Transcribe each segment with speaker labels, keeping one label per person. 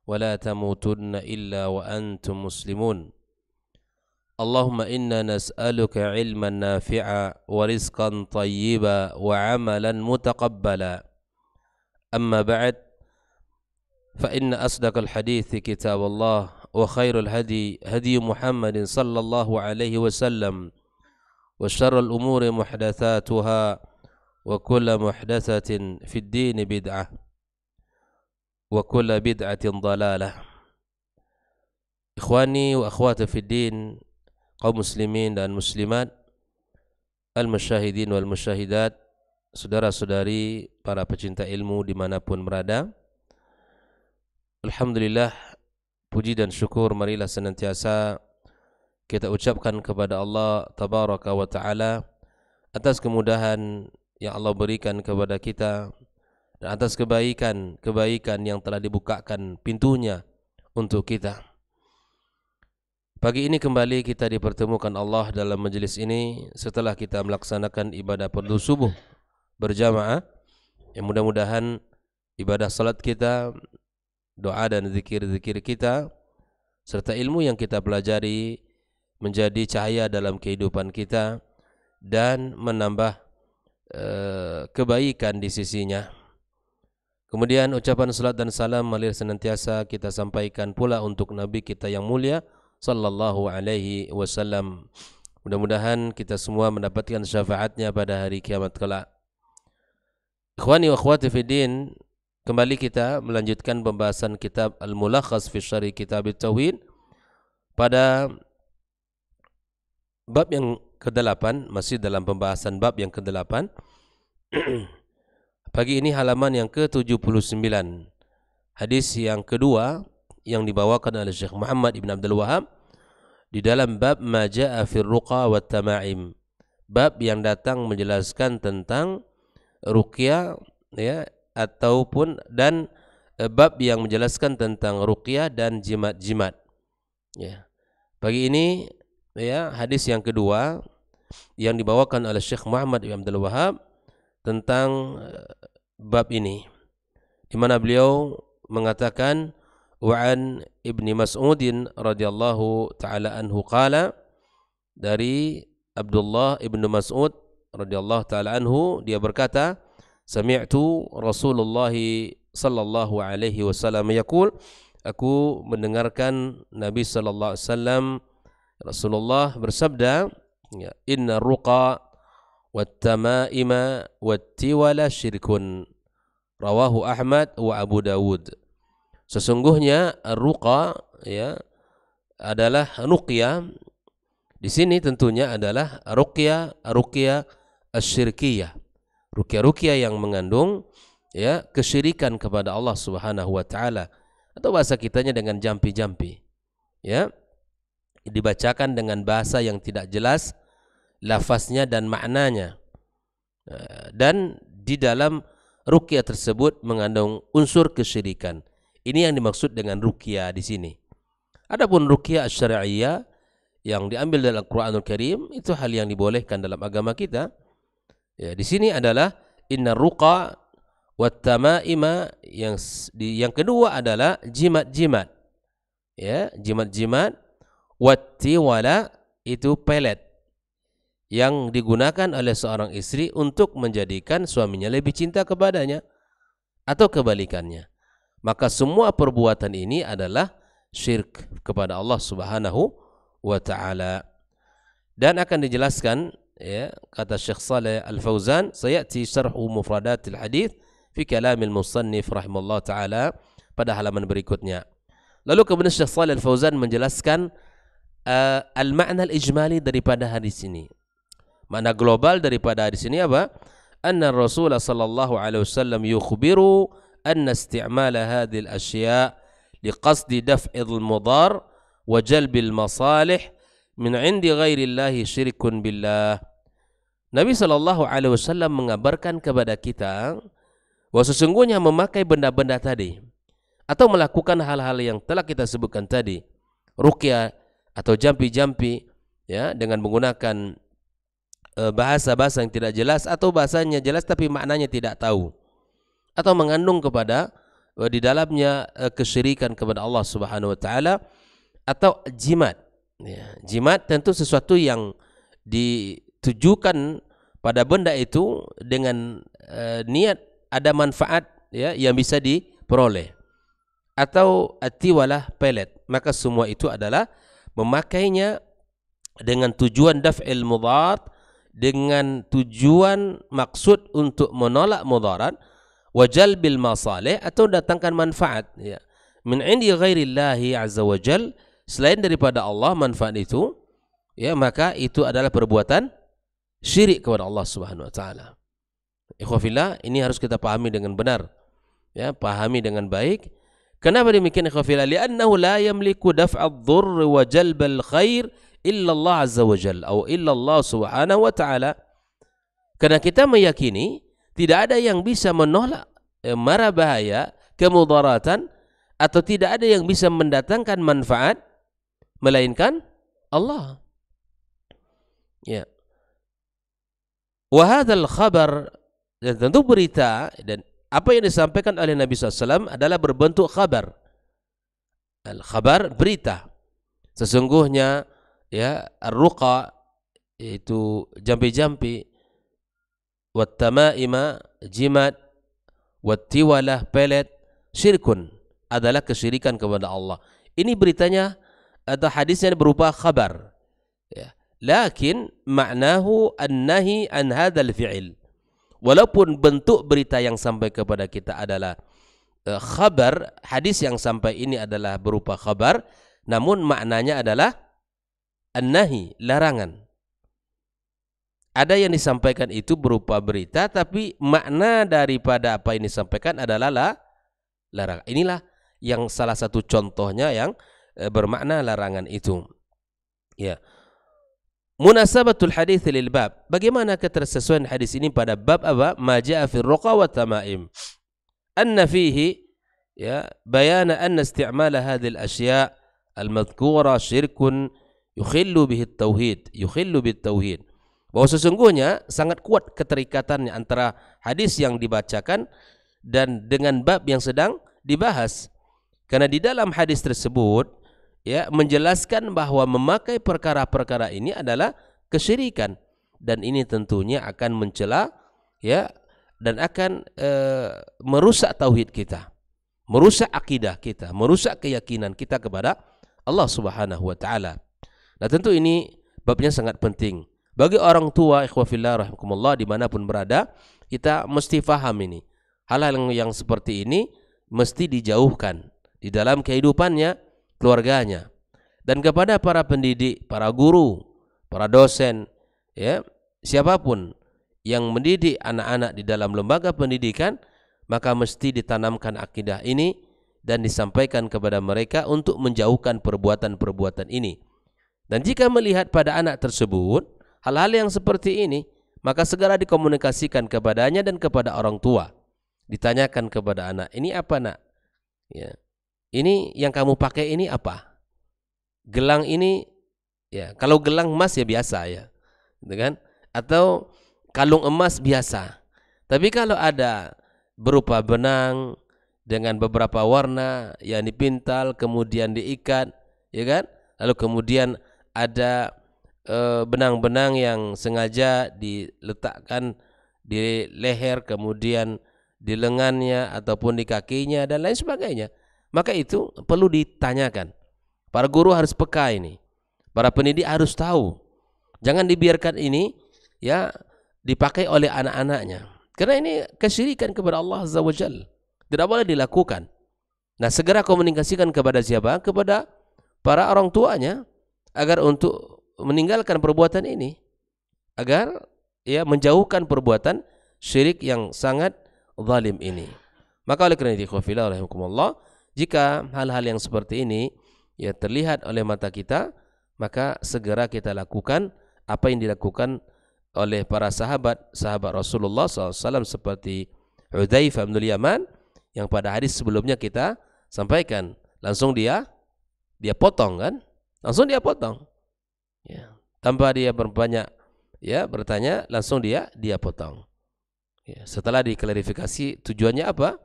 Speaker 1: ولا تموتن إلا وأنتم مسلمون اللهم إنا نسألك علما نافعا ورزقا طيبا وعملا متقبلا أما بعد فإن أصدق الحديث كتاب الله وخير الهدي هدي محمد صلى الله عليه وسلم وشر الأمور محدثاتها وكل محدثة في الدين بدعة وكل بدعة ضلالة. Ikhwani wa akhwati fid din, kaum muslimin dan muslimat, al-musyahidin wal musyahidat, saudara-saudari para pecinta ilmu dimanapun berada. Alhamdulillah, puji dan syukur marilah senantiasa kita ucapkan kepada Allah tabaraka wa ta'ala atas kemudahan yang Allah berikan kepada kita dan atas kebaikan yang telah dibukakan pintunya untuk kita. Pagi ini kembali kita dipertemukan Allah dalam majelis ini setelah kita melaksanakan ibadah fardu subuh berjamaah. Yang mudah-mudahan ibadah salat kita, doa dan zikir-zikir kita serta ilmu yang kita pelajari menjadi cahaya dalam kehidupan kita dan menambah kebaikan di sisinya. Kemudian ucapan salat dan salam marilah senantiasa kita sampaikan pula untuk Nabi kita yang mulia sallallahu alaihi wasallam. Mudah-mudahan kita semua mendapatkan syafaatnya pada hari kiamat kelak. Ikhwani wa akhwati fid din, kembali kita melanjutkan pembahasan kitab Al-Mulakhas fi Syarh Kitab At-Tauhid pada bab yang ke-8, masih dalam pembahasan bab yang ke-8. Pagi ini halaman yang ke-79. Hadis yang kedua yang dibawakan oleh Syekh Muhammad Ibn Abdul Wahab di dalam bab ma jaa fir ruqa wat tama'im. Bab yang datang menjelaskan tentang ruqyah, ya, ataupun dan bab yang menjelaskan tentang ruqyah dan jimat-jimat. Ya. Pagi ini, ya, hadis yang kedua yang dibawakan oleh Syekh Muhammad Ibn Abdul Wahab tentang bab ini, di mana beliau mengatakan wa'an Ibni Mas'udin radhiyallahu taala anhu qala, dari Abdullah Ibnu Mas'ud radhiyallahu taala anhu dia berkata, sami'tu Rasulullah sallallahu alaihi wasallam yaqul, aku mendengarkan Nabi sallallahu alaihi wasallam, Rasulullah bersabda, ya, inna ruqa wat-tama'ima wat-tiwala syirkun, rawahu Ahmad wa Abu Dawud. Sesungguhnya ruqa, ya, adalah ruqyah. Di sini tentunya adalah ruqyah asyirkiyah. Ruqyah yang mengandung, ya, kesyirikan kepada Allah Subhanahu wa taala, atau bahasa kitanya dengan jampi-jampi. Ya. Dibacakan dengan bahasa yang tidak jelas lafaznya dan maknanya. Dan di dalam ruqyah tersebut mengandung unsur kesyirikan. Ini yang dimaksud dengan ruqyah di sini. Adapun ruqyah asy-syar'iyyah yang diambil dalam Al-Qur'anul Karim itu hal yang dibolehkan dalam agama kita. Ya, di sini adalah inna ruqa wat tama'ima, yang kedua adalah jimat-jimat. Ya, jimat-jimat, wat-tiwala itu pelet yang digunakan oleh seorang istri untuk menjadikan suaminya lebih cinta kepadanya atau kebalikannya. Maka semua perbuatan ini adalah syirik kepada Allah Subhanahu wa taala. Dan akan dijelaskan, ya, kata Syekh Shalih Al-Fauzan, sayati syarhu mufradatil hadits fi kalamil musannif rahimallahu taala, pada halaman berikutnya. Lalu kemudian Syekh Shalih Al-Fauzan menjelaskan al-ma'na al-ijmali daripada hadis ini. Makna global daripada hadis ini apa? Anna Rasulullah sallallahu alaihi wasallam yukhbiru anna isti'mala hadhihi al-ashya' liqasdi daf'il mudar wa jalbil masalih min 'indi ghairi Allah syirkun billah. Nabi sallallahu alaihi wasallam mengabarkan kepada kita bahwa sesungguhnya memakai benda-benda tadi atau melakukan hal-hal yang telah kita sebutkan tadi, ruqyah atau jampi-jampi, ya, dengan menggunakan bahasa-bahasa yang tidak jelas atau bahasanya jelas tapi maknanya tidak tahu, atau mengandung kepada di dalamnya kesyirikan kepada Allah Subhanahu wa taala, atau jimat. Ya, jimat tentu sesuatu yang ditujukan pada benda itu dengan niat ada manfaat ya yang bisa diperoleh, atau atiwalah pelet, maka semua itu adalah memakainya dengan tujuan daf'il mudhar, dengan tujuan maksud untuk menolak mudarat, wa jalbil masalih, atau datangkan manfaat ya min indi ghairillahi azza wa jal, selain daripada Allah manfaat itu ya, maka itu adalah perbuatan syirik kepada Allah Subhanahu wa taala. Ikhwafillah, ini harus kita pahami dengan benar ya, pahami dengan baik. Kenapa demikian ikhwafillah? Li'annahu la yamliku daf'adh dhurr wa jalbal khair illa Allah azza wa jalla atau illa Allah Subhanahu wa taala. Karena kita meyakini tidak ada yang bisa menolak mara bahaya, kemudaratan, atau tidak ada yang bisa mendatangkan manfaat melainkan Allah. Ya. Wa hadzal khabar, dan tentu berita dan apa yang disampaikan oleh Nabi SAW adalah berbentuk khabar. Al-khabar, berita. Sesungguhnya ya ar-ruqa, itu jampi-jampi, wat-tama'ima, jimat, wat-tiwalah, pelet, syirkun, adalah kesyirikan kepada Allah. Ini beritanya atau hadisnya berupa khabar ya. Lakin ma'nahu an-nahi an hadzal fi'il. Walaupun bentuk berita yang sampai kepada kita adalah khabar, hadis yang sampai ini adalah berupa khabar, namun maknanya adalah an-nahi, larangan. Ada yang disampaikan itu berupa berita, tapi makna daripada apa yang disampaikan adalah larangan. Inilah yang salah satu contohnya yang bermakna larangan itu. Ya. Munasabatul hadits lil bab. Bagaimana ketersesuaian hadis ini pada bab apa? Ma jaa fi ruqa wa tamaim. Anna fihi ya bayan anna isti'mal hadhihi al-ashya' al-madhkura syirkun yukhillu bihi at-tauhid, yukhillu bit-tauhid. Bahwa sesungguhnya sangat kuat keterikatannya antara hadis yang dibacakan dan dengan bab yang sedang dibahas. Karena di dalam hadis tersebut ya menjelaskan bahwa memakai perkara-perkara ini adalah kesyirikan, dan ini tentunya akan mencela ya dan akan merusak tauhid kita, merusak akidah kita, merusak keyakinan kita kepada Allah Subhanahu wa taala. Nah, tentu ini babnya sangat penting bagi orang tua, ikhwafillah rahimakumullah, dimanapun berada, kita mesti faham ini. Hal-hal yang seperti ini mesti dijauhkan di dalam kehidupannya, keluarganya, dan kepada para pendidik, para guru, para dosen, ya, siapapun yang mendidik anak-anak di dalam lembaga pendidikan, maka mesti ditanamkan akidah ini dan disampaikan kepada mereka untuk menjauhkan perbuatan-perbuatan ini. Dan jika melihat pada anak tersebut hal-hal yang seperti ini, maka segera dikomunikasikan kepadanya dan kepada orang tua. Ditanyakan kepada anak, ini apa nak? Ya. Ini yang kamu pakai ini apa? Gelang ini, ya kalau gelang emas ya biasa ya, gitu kan? Atau kalung emas biasa. Tapi kalau ada berupa benang dengan beberapa warna yang dipintal kemudian diikat, ya kan? Lalu kemudian ada benang-benang yang sengaja diletakkan di leher, kemudian di lengannya ataupun di kakinya dan lain sebagainya. Maka itu perlu ditanyakan. Para guru harus peka ini. Para pendidik harus tahu. Jangan dibiarkan ini ya dipakai oleh anak-anaknya. Karena ini kesyirikan kepada Allah Azza wa Jalla. Tidak boleh dilakukan. Nah, segera komunikasikan kepada siapa? Kepada para orang tuanya agar untuk meninggalkan perbuatan ini, agar ya menjauhkan perbuatan syirik yang sangat zalim ini. Maka oleh kerana itu ikhwafillah rahimakumullah, jika hal-hal yang seperti ini ya terlihat oleh mata kita, maka segera kita lakukan apa yang dilakukan oleh para sahabat Rasulullah SAW seperti Hudzaifah bin Yaman yang pada hadis sebelumnya kita sampaikan. Langsung dia potong kan? Langsung dia potong. Ya, tanpa dia berbanyak ya bertanya, langsung dia potong. Ya, setelah diklarifikasi tujuannya apa?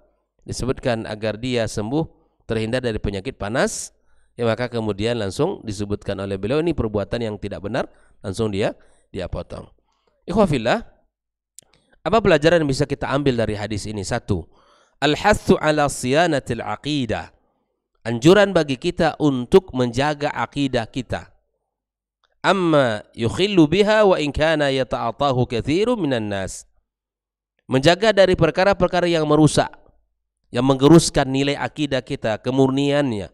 Speaker 1: disebutkan agar dia sembuh, terhindar dari penyakit panas, ya maka kemudian langsung disebutkan oleh beliau ini perbuatan yang tidak benar, langsung dia potong. Ikhwafillah, apa pelajaran yang bisa kita ambil dari hadis ini? Satu, al-hathu ala siyanatil aqidah. Anjuran bagi kita untuk menjaga akidah kita. Amma yukhillu biha wa in kana yata'atahu katsirun minan nas. Menjaga dari perkara-perkara yang merusak, yang menggeruskan nilai akidah kita, kemurniannya,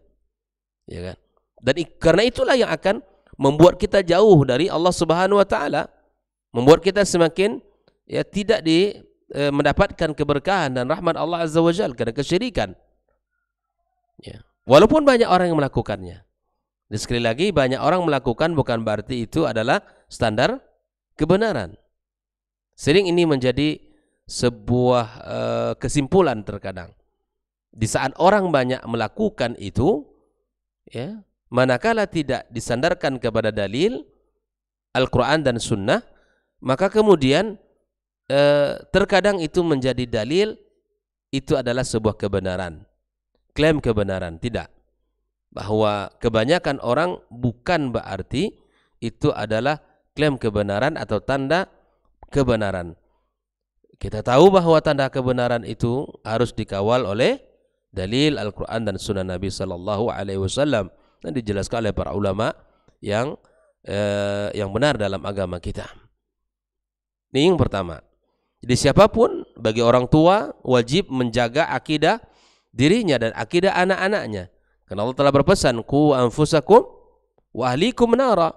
Speaker 1: ya kan? Dan karena itulah yang akan membuat kita jauh dari Allah Subhanahu wa taala, membuat kita semakin tidak mendapatkan keberkahan dan rahmat Allah Azza wa Jalla karena kesyirikan. Ya. Walaupun banyak orang yang melakukannya. Dan sekali lagi, banyak orang melakukan bukan berarti itu adalah standar kebenaran. Sering ini menjadi sebuah kesimpulan terkadang. Di saat orang banyak melakukan itu, ya, manakala tidak disandarkan kepada dalil Al-Quran dan Sunnah, maka kemudian terkadang itu menjadi dalil, itu adalah sebuah kebenaran, klaim kebenaran. Tidak, bahwa kebanyakan orang bukan berarti itu adalah klaim kebenaran atau tanda kebenaran. Kita tahu bahwa tanda kebenaran itu harus dikawal oleh dalil Al-Quran dan Sunnah Nabi Sallallahu Alaihi Wasallam, dan dijelaskan oleh para ulama yang benar dalam agama kita. Ini yang pertama. Jadi siapapun, bagi orang tua wajib menjaga akidah dirinya dan akidah anak-anaknya. Karena Allah telah berpesan, qu anfusakum wa ahlikum nara.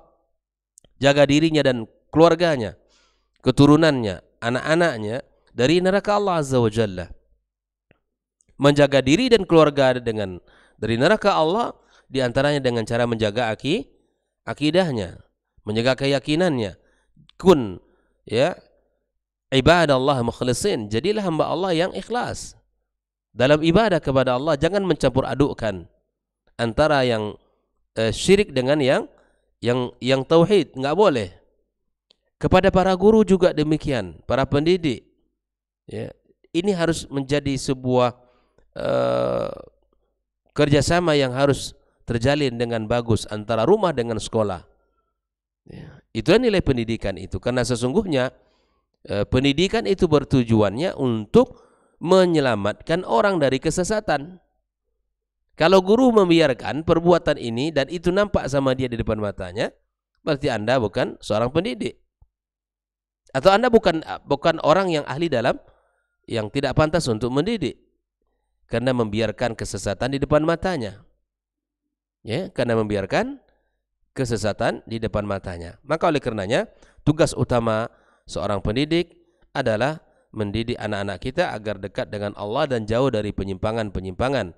Speaker 1: Jaga dirinya dan keluarganya, keturunannya, anak-anaknya dari neraka Allah Azza wa Jalla. Menjaga diri dan keluarga dari neraka Allah diantaranya dengan cara menjaga akidahnya, menjaga keyakinannya. Kun ibadallah mukhlisin, jadilah hamba Allah yang ikhlas dalam ibadah kepada Allah. Jangan mencampur adukkan antara yang syirik dengan yang tauhid, enggak boleh. Kepada para guru juga demikian, para pendidik. Ya, ini harus menjadi sebuah kerjasama yang harus terjalin dengan bagus antara rumah dengan sekolah. Ya, itulah nilai pendidikan itu. Karena sesungguhnya pendidikan itu bertujuannya untuk menyelamatkan orang dari kesesatan. Kalau guru membiarkan perbuatan ini dan itu nampak sama dia di depan matanya, berarti Anda bukan seorang pendidik. Atau Anda bukan orang yang ahli dalam, yang tidak pantas untuk mendidik. Karena membiarkan kesesatan di depan matanya. Ya, karena membiarkan kesesatan di depan matanya. Maka oleh karenanya, tugas utama seorang pendidik adalah mendidik anak-anak kita agar dekat dengan Allah dan jauh dari penyimpangan-penyimpangan.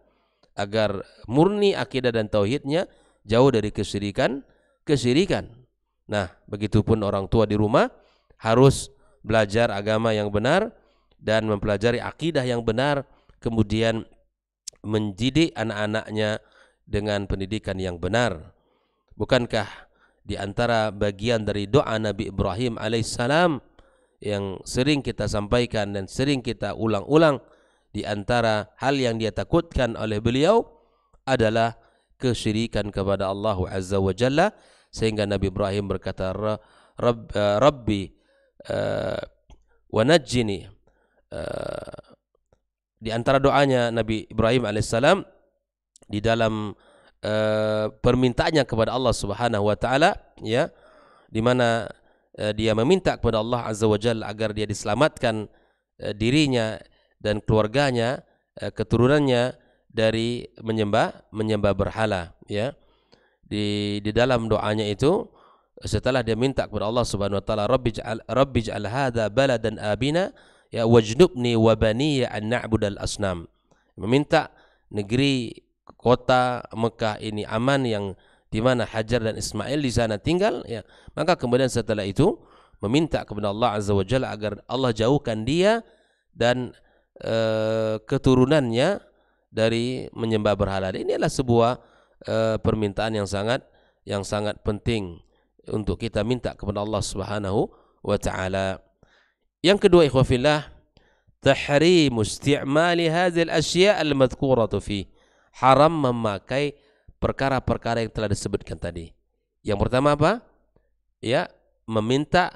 Speaker 1: Agar murni akidah dan tauhidnya, jauh dari kesyirikan. Nah, begitupun orang tua di rumah harus belajar agama yang benar dan mempelajari akidah yang benar, kemudian mendidik anak-anaknya dengan pendidikan yang benar. Bukankah di antara bagian dari doa Nabi Ibrahim alaihissalam yang sering kita sampaikan dan sering kita ulang-ulang, di antara hal yang dia takutkan oleh beliau adalah kesyirikan kepada Allah Azza wa Jalla, sehingga Nabi Ibrahim berkata, Rabbi wa najjini. Di antara doanya Nabi Ibrahim alaihissalam di dalam permintaannya kepada Allah Subhanahu wa taala, ya, di mana dia meminta kepada Allah Azza wa Jalla agar dia diselamatkan dirinya dan keluarganya, keturunannya dari menyembah berhala, ya. Di dalam doanya itu, setelah dia minta kepada Allah Subhanahu wa taala, Rabbi ij'al hadza baladan abina ya wajnubni wa baniya an na'budal asnam. Meminta negeri kota Mekah ini aman, yang di mana Hajar dan Ismail di sana tinggal, ya. Maka kemudian setelah itu meminta kepada Allah Azza wa Jalla agar Allah jauhkan dia dan keturunannya dari menyembah berhala. Ini adalah sebuah permintaan yang sangat penting untuk kita minta kepada Allah Subhanahu wa taala. Yang kedua, ikhwafillah, tahrimu isti'mali hadhil asya' al-madhkuratu fi. Haram memakai perkara-perkara yang telah disebutkan tadi. Yang pertama apa? Ya, meminta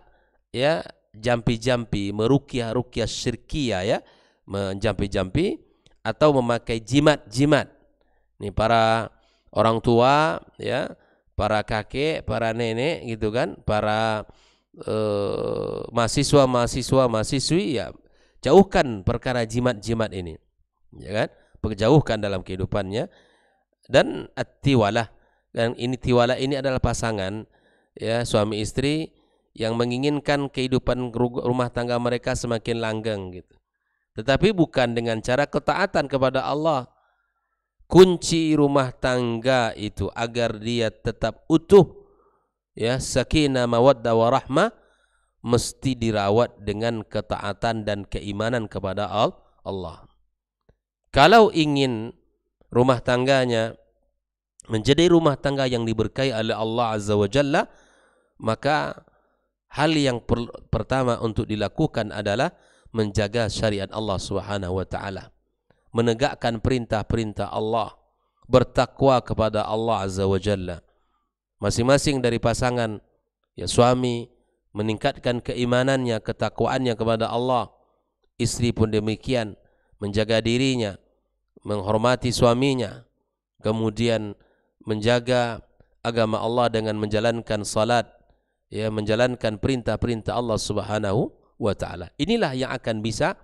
Speaker 1: ya jampi-jampi, meruqyah-ruqyah syirkiyah ya, menjampi-jampi atau memakai jimat-jimat. Ini para orang tua ya, para kakek, para nenek gitu kan, para mahasiswa-mahasiswi ya, jauhkan perkara jimat-jimat ini. Ya kan? Jauhkan dalam kehidupannya. Dan at-tiwalah, dan ini tiwalah ini adalah pasangan ya, suami istri yang menginginkan kehidupan rumah tangga mereka semakin langgeng gitu. Tetapi bukan dengan cara ketaatan kepada Allah. Kunci rumah tangga itu agar dia tetap utuh ya, sakinah mawaddah warahmah, mesti dirawat dengan ketaatan dan keimanan kepada Allah. Kalau ingin rumah tangganya menjadi rumah tangga yang diberkahi oleh Allah Azza wa Jalla, maka hal yang pertama untuk dilakukan adalah menjaga syariat Allah Subhanahu wa taala, menegakkan perintah-perintah Allah, bertakwa kepada Allah Azza wa Jalla. Masing-masing dari pasangan ya, suami meningkatkan keimanannya, ketakwaannya kepada Allah. Istri pun demikian, menjaga dirinya, menghormati suaminya, kemudian menjaga agama Allah dengan menjalankan salat, ya, menjalankan perintah-perintah Allah Subhanahu wa taala. Inilah yang akan bisa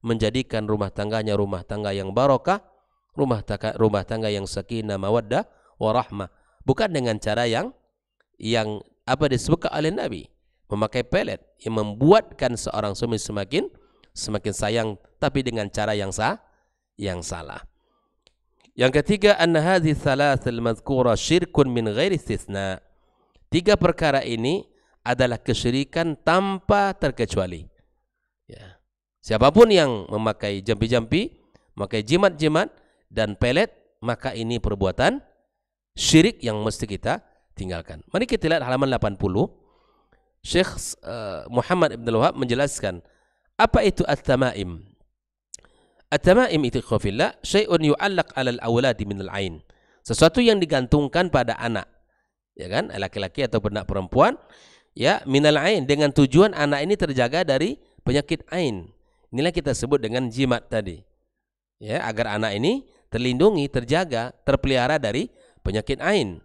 Speaker 1: menjadikan rumah tangganya rumah tangga yang barakah, rumah tangga yang sakinah mawaddah warahmah. Bukan dengan cara yang apa disebutkan oleh Nabi, memakai pelet yang membuatkan seorang suami semakin sayang, tapi dengan cara yang salah. Yang ketiga, anna hadhihi thalathal madhkura syirkun min ghairi istitsna. 3 perkara ini adalah kesyirikan tanpa terkecuali. Ya. Siapapun yang memakai jampi-jampi, memakai jimat-jimat dan pelet, maka ini perbuatan syirik yang mesti kita tinggalkan. Mari kita lihat halaman 80. Syekh Muhammad Ibn Al-Wahhab menjelaskan apa itu at-tamaim. At-tamaim itu khafillah syai'un yu'allaq 'alal awladi min al-'ain. Sesuatu yang digantungkan pada anak. Ya kan? Laki-laki atau anak perempuan ya, minal ain, dengan tujuan anak ini terjaga dari penyakit ain. Inilah kita sebut dengan jimat tadi. Ya, agar anak ini terlindungi, terjaga, terpelihara dari penyakit ain.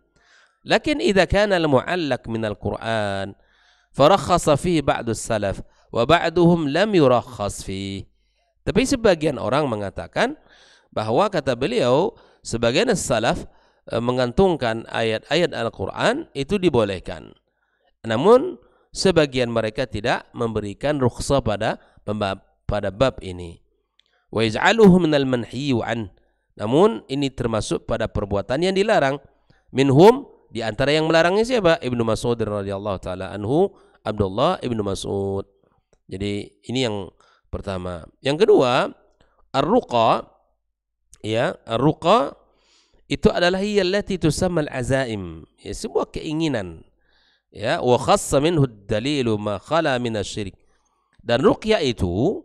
Speaker 1: Lakin idza kana al-mu'allaq min al-Qur'an farakhasa fihi ba'du salaf wa ba'duhum lam yurakhas fihi. Tapi sebagian orang mengatakan bahwa kata beliau sebagian salaf menggantungkan ayat-ayat Al-Quran itu dibolehkan. Namun sebagian mereka tidak memberikan rukhsah pada bab ini. Wa yaj'aluhu minal manhiyyi an. Namun ini termasuk pada perbuatan yang dilarang. Minhum, di antara yang melarangnya siapa? Ibnu Mas'ud radhiyallahu taala anhu, Abdullah Ibnu Mas'ud. Jadi ini yang pertama. Yang kedua, ar-ruqa, ya, ar-ruqa itu adalah hiyallati tusamma al-azaim, ya, sebuah keinginan, ya, wa khassa minhu ad-dalilu ma khala min asy-syirik. Dan ruqyah itu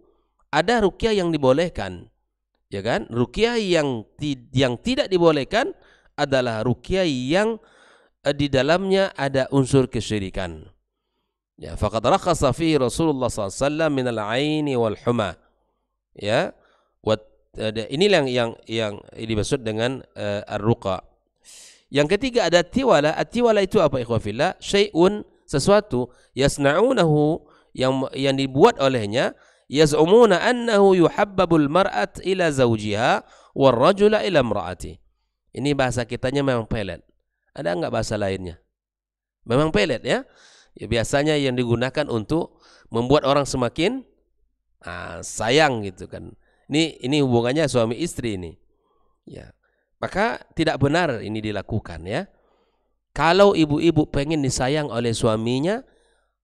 Speaker 1: ada ruqyah yang dibolehkan, ya kan? Ruqyah yang tidak dibolehkan adalah ruqyah yang di dalamnya ada unsur kesyirikan. Ya, faqad rakhasa fihi Rasulullah SAW min al-'aini wal huma. Ya, inilah yang dimaksud dengan ar-ruqa. Yang ketiga ada tiwala. At-tiwala itu apa ikhwah fillah? Syai'un, sesuatu yasna'unahu, yang dibuat olehnya, yaz'umuna annahu yuhabbabul mar'at ila zawjiha war rajula ila imra'ati. Ini bahasa kitanya memang pelet. Ada enggak bahasa lainnya? Memang pelet ya. Ya, biasanya yang digunakan untuk membuat orang semakin sayang gitu kan. Ini hubungannya suami istri ini. Ya. Maka tidak benar ini dilakukan ya. Kalau ibu-ibu pengen disayang oleh suaminya,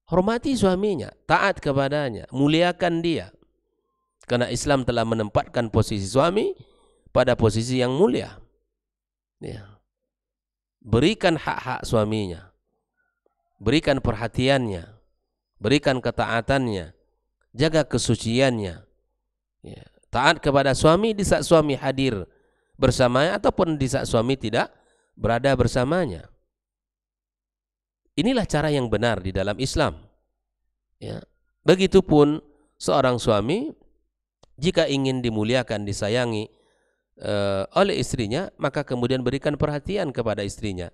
Speaker 1: hormati suaminya, taat kepadanya, muliakan dia. Karena Islam telah menempatkan posisi suami pada posisi yang mulia. Ya. Berikan hak-hak suaminya. Berikan perhatiannya, berikan ketaatannya, jaga kesuciannya. Ya. Taat kepada suami di saat suami hadir bersamanya ataupun di saat suami tidak berada bersamanya. Inilah cara yang benar di dalam Islam. Ya. Begitupun seorang suami jika ingin dimuliakan, disayangi oleh istrinya, maka kemudian berikan perhatian kepada istrinya.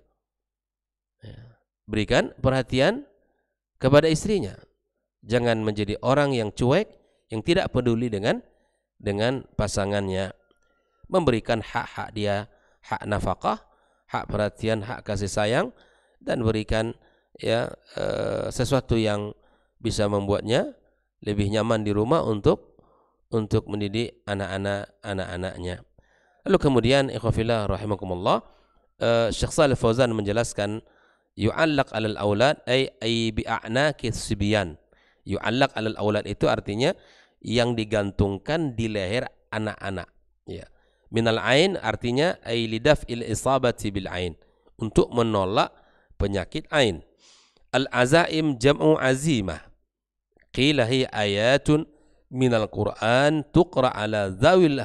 Speaker 1: Ya. Berikan perhatian kepada istrinya. Jangan menjadi orang yang cuek, yang tidak peduli dengan pasangannya. Memberikan hak-hak dia, hak nafkah, hak perhatian, hak kasih sayang, dan berikan sesuatu yang bisa membuatnya lebih nyaman di rumah untuk mendidik anak-anaknya. Lalu kemudian ikhwafillah rahimakumullah, Syekh Shalih Fauzan menjelaskan yu'allaq 'alal aulad ay bi'a'naqis sibyan. Yu'allaq 'alal aulad itu artinya yang digantungkan di leher anak-anak, ya. Minal ain artinya ay lidaf'il isabati bil ain, untuk menolak penyakit ain. Al azaim jam'u azimah. Qila hi ayatun minal Qur'an tuqra ala dhawil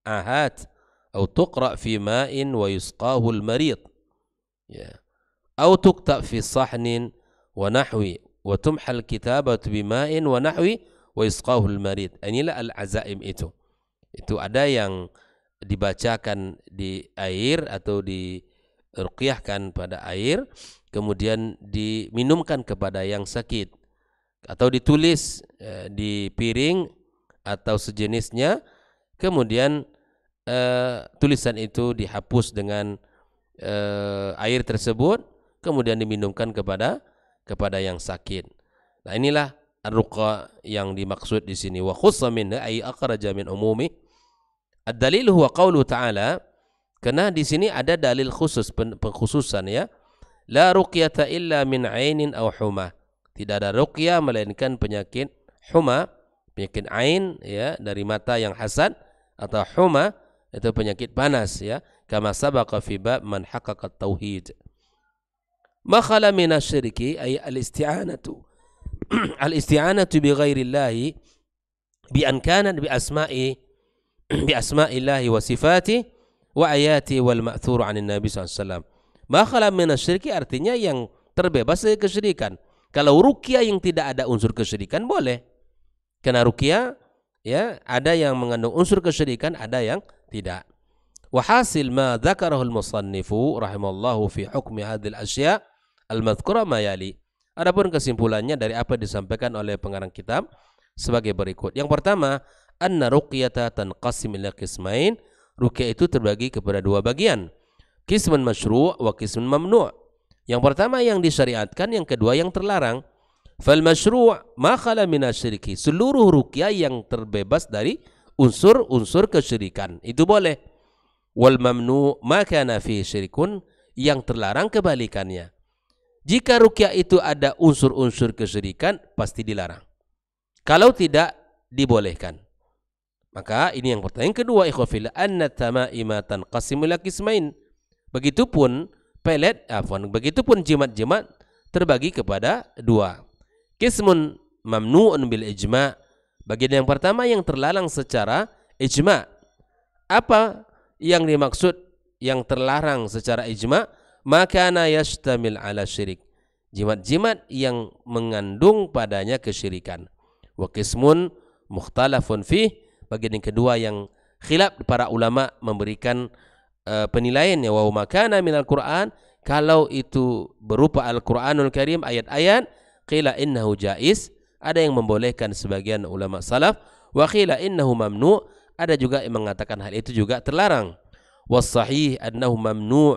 Speaker 1: ahat atau tuqra fi ma'in wa yusqahu al marid, ya, atau tuktab fi sahnin wa nahwi wa tumhal kitabatu bima'in wa nahwi wa yusqahu al marid. Inilah al azaim itu ada yang dibacakan di air atau diruqyahkan pada air, kemudian diminumkan kepada yang sakit, atau ditulis di piring atau sejenisnya, kemudian tulisan itu dihapus dengan air tersebut, kemudian diminumkan kepada yang sakit. Nah, inilah ar-ruqa yang dimaksud di sini. Wa khussa minha ay akhraja min umumi. Ad-dalil huwa qaulu ta'ala, karena di sini ada dalil khusus, pengkhususan, ya. La ruqyata illa min ainin aw huma. Tidak ada ruqyah melainkan penyakit huma, penyakit ain, ya, dari mata yang hasad, atau huma itu penyakit panas, ya. Kama sabaqa fi bab man haqqaqa tauhid. Ma khala min asyirki ay al-isti'anatu. Al-isti'anatu bi ghairillahi bi an kanat bi asma'illahi wa sifati wa ayati wal ma'thur 'anil nabi sallallahu alaihi wasallam. Ma khala min asyirki artinya yang terbebas dari kesyirikan. Kalau ruqyah yang tidak ada unsur kesyirikan boleh. Karena ruqyah, ya, ada yang mengandung unsur kesyirikan, ada yang tidak. Wa hasil ma dzakarahu al-musannifu rahimallahu fi hukmi hadhil asya' al-madhkura ma yali. Adapun kesimpulannya dari apa disampaikan oleh pengarang kitab sebagai berikut. Yang pertama, anna ruqyata tanqasim ila qismain. Ruqyah itu terbagi kepada dua bagian. Qismun masyru' wa qismun mamnu'. Yang pertama yang disyariatkan, yang kedua yang terlarang. Fal masyru' ma khala min asyirki. Seluruh ruqyah yang terbebas dari unsur-unsur kesyirikan itu boleh. Wal mamnu' ma kana fi syirkun. Yang terlarang kebalikannya. Jika ruqyah itu ada unsur-unsur kesyirikan, pasti dilarang. Kalau tidak, dibolehkan. Maka ini yang pertama. Yang kedua, ikhwafillah, anna tama'ima tanqasimu ila qismain. Begitupun begitupun jimat-jimat terbagi kepada dua. Qismun mamnu'un bil ijma'. Bagian yang pertama yang terlarang secara ijma'. Apa yang dimaksud yang terlarang secara ijma'? Makana yashtamil ala syirik. Jimat-jimat yang mengandung padanya kesyirikan. Wa qismun mukhtalafun fih. Bagian yang kedua yang khilaf para ulama memberikan penilaiannya, wa makana minal Qur'an, kalau itu berupa Al-Qur'anul Karim, ayat-ayat, qila innahu jaiz, ada yang membolehkan sebagian ulama salaf, wa qila innahu mamnu', ada juga yang mengatakan hal itu juga terlarang. Was sahih annahu mamnu',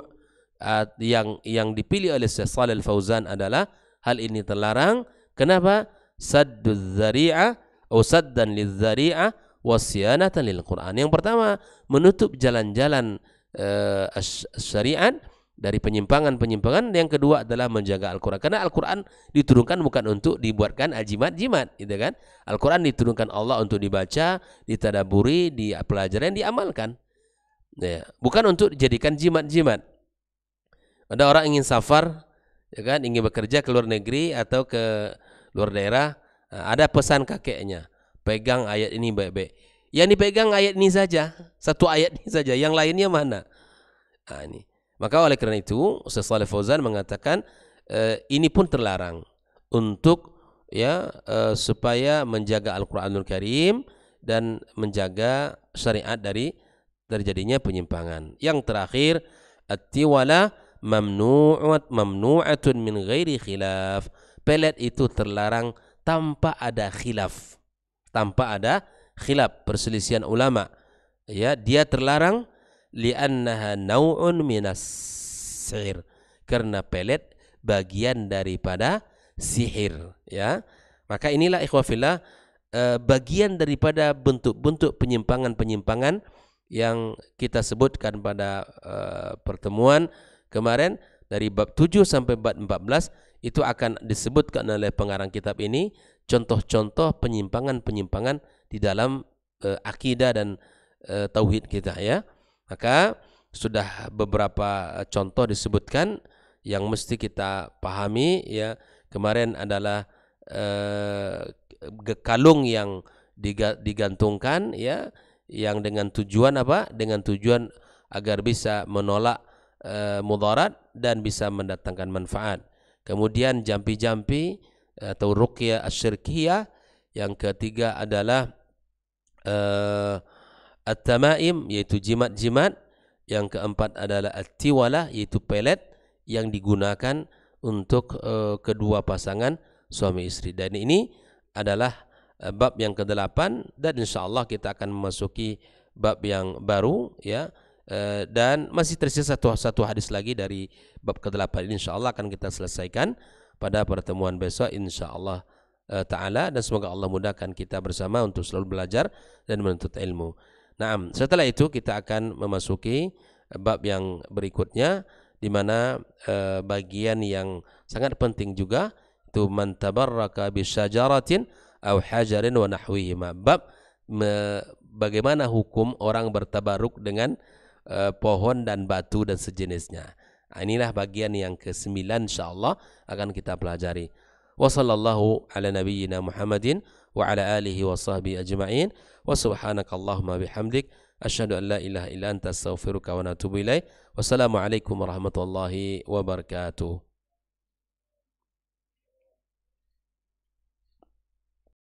Speaker 1: yang dipilih oleh Syekh Shalih Al-Fauzan adalah hal ini terlarang. Kenapa? Sadduz dzari'ah atau saddan lidzari'ah wasyanatan lil Qur'an. Yang pertama, menutup jalan-jalan syariat dari penyimpangan-penyimpangan. Yang kedua adalah menjaga Al-Quran. Karena Al-Quran diturunkan bukan untuk dibuatkan jimat-jimat, gitu kan? Al-Quran diturunkan Allah untuk dibaca, ditadaburi, dipelajari, diamalkan. Ya, bukan untuk dijadikan jimat-jimat. Ada orang ingin safar, ya kan, ingin bekerja ke luar negeri atau ke luar daerah, ada pesan kakeknya, pegang ayat ini baik-baik. Yang dipegang ayat ini saja, satu ayat ini saja, yang lainnya mana? Nah, ini. Maka oleh karena itu Ustaz Shalih Fauzan mengatakan ini pun terlarang untuk supaya menjaga Al-Qur'anul Karim dan menjaga syariat dari terjadinya penyimpangan. Yang terakhir, at-tiwala mamnu'atun min ghairi khilaf. Pelet itu terlarang tanpa ada khilaf. Tanpa ada khilaf, perselisihan ulama. Ya, dia terlarang li'annaha naw'un minas sihir. Karena pelet bagian daripada sihir, ya. Maka inilah ikhwafillah bagian daripada bentuk-bentuk penyimpangan-penyimpangan yang kita sebutkan pada pertemuan kemarin dari bab 7 sampai bab 14 itu akan disebutkan oleh pengarang kitab ini contoh-contoh penyimpangan-penyimpangan di dalam akidah dan tauhid kita, ya. Maka sudah beberapa contoh disebutkan yang mesti kita pahami, ya. Kemarin adalah kalung yang digantungkan, ya, yang dengan tujuan apa? Dengan tujuan agar bisa menolak mudarat dan bisa mendatangkan manfaat. Kemudian jampi-jampi atau ruqyah asyirkiyah. Yang ketiga adalah at-tamaim, yaitu jimat-jimat. Yang keempat adalah at-tiwalah, yaitu pelet yang digunakan untuk kedua pasangan suami istri. Dan ini adalah bab yang ke-8 dan insyaallah kita akan memasuki bab yang baru, ya. Dan masih tersisa satu hadis lagi dari bab ke-8 ini, insyaallah akan kita selesaikan pada pertemuan besok insyaallah taala, dan semoga Allah mudahkan kita bersama untuk selalu belajar dan menuntut ilmu. Naam, setelah itu kita akan memasuki bab yang berikutnya, di mana bagian yang sangat penting juga itu man tabarraka bisyajaratin aw hajarin wa nahwihima. Bab bagaimana hukum orang bertabaruk dengan pohon dan batu dan sejenisnya. Nah, inilah bagian yang ke-9 insyaallah akan kita pelajari. Wa sallallahu ala nabiyyina Muhammadin wa ala alihi wa sahbihi ajma'in. Wa subhanakallahumma bihamdik asyhadu an la ilaha illa anta astaghfiruka wa atubu ilaik. Wassalamu alaikum warahmatullahi wabarakatuh.